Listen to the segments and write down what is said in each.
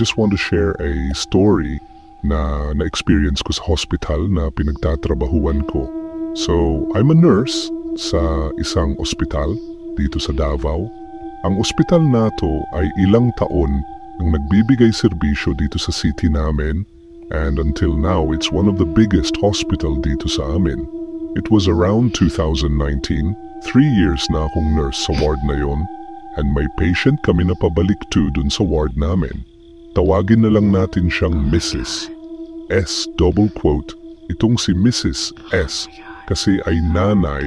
just want to share a story na na-experience ko sa hospital na pinagtatrabahuan ko. So, I'm a nurse sa isang ospital dito sa Davao. Ang ospital na to ay ilang taon nang nagbibigay serbisyo dito sa city namin, and until now, it's one of the biggest hospital dito sa amin. It was around 2019, 3 years na akong nurse sa ward na yon, and may patient kami na pabalik to dun sa ward namin. Tawagin na lang natin siyang Mrs. S. Double quote, itong si Mrs. S. kasi ay nanay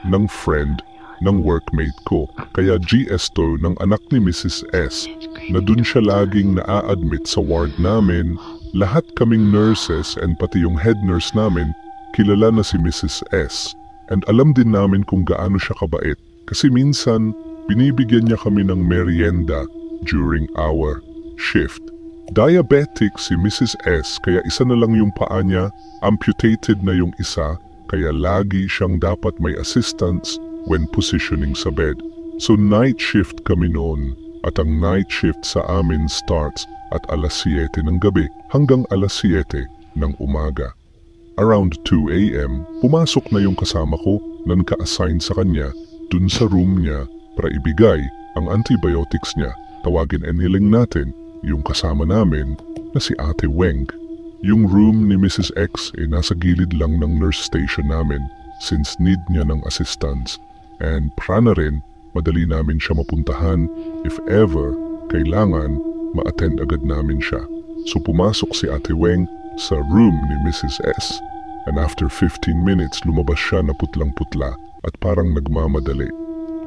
ng friend ng workmate ko. Kaya GS to ng anak ni Mrs. S. na dun siya laging naa-admit sa ward namin. Lahat kaming nurses and pati yung head nurse namin kilala na si Mrs. S. And alam din namin kung gaano siya kabait kasi minsan binibigyan niya kami ng merienda during our shift. Diabetic si Mrs. S kaya isa na lang yung paa niya, amputated na yung isa, kaya lagi siyang dapat may assistance when positioning sa bed. So night shift kami noon at ang night shift sa amin starts at alas 7 ng gabi hanggang alas 7 ng umaga. Around 2 a.m., pumasok na yung kasama ko na naka-assign sa kanya dun sa room niya para ibigay ang antibiotics niya. Tawagin and niling natin yung kasama namin na si Ate Weng. Yung room ni Mrs. X ay nasa gilid lang ng nurse station namin since need niya ng assistance. And prana rin, madali namin siya mapuntahan if ever kailangan ma-attend agad namin siya. So pumasok si Ate Weng sa room ni Mrs. S. And after 15 minutes lumabas siya na putlang-putla at parang nagmamadali.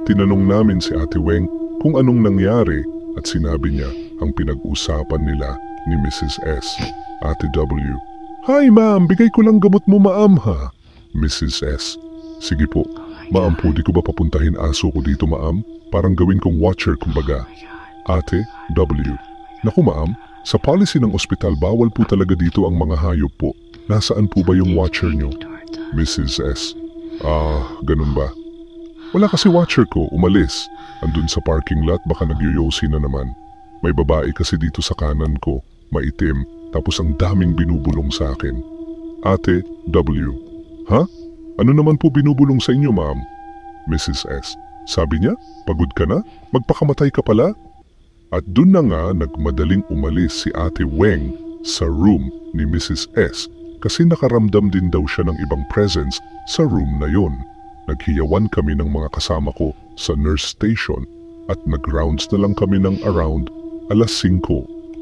Tinanong namin si Ate Weng kung anong nangyari at sinabi niya ang pinag-usapan nila ni Mrs. S. Ate W. Hi ma'am, bigay ko lang gamot mo ma'am ha. Mrs. S. Sige po, ma'am pwede ko ba papuntahin aso ko dito ma'am? Parang gawin kong watcher kumbaga. Ate W. Naku ma'am, sa policy ng ospital bawal po talaga dito ang mga hayop po. Nasaan po ba yung watcher nyo? Mrs. S. Ganun ba? Wala kasi watcher ko, umalis. Andun sa parking lot, baka nagyoyosi na naman. May babae kasi dito sa kanan ko, maitim, tapos ang daming binubulong sa akin. Ate W. Ha? Ano naman po binubulong sa inyo ma'am? Mrs. S. Sabi niya, pagod ka na? Magpakamatay ka pala? At dun na nga nagmadaling umalis si Ate Weng sa room ni Mrs. S kasi nakaramdam din daw siya ng ibang presence sa room na yon. Naghiyawan kami ng mga kasama ko sa nurse station at nag-rounds na lang kami ng around alas 5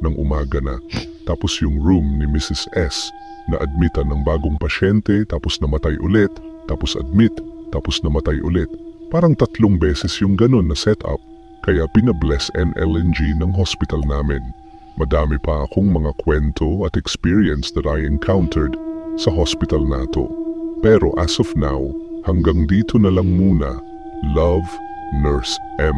ng umaga na. Tapos yung room ni Mrs. S na admitan ng bagong pasyente tapos namatay ulit, tapos admit, tapos namatay ulit. Parang 3 beses yung ganun na setup. Kaya pinabless NLNG ng hospital namin. Madami pa akong mga kwento at experience that I encountered sa hospital na to. Pero as of now, hanggang dito na lang muna. Love, Nurse M.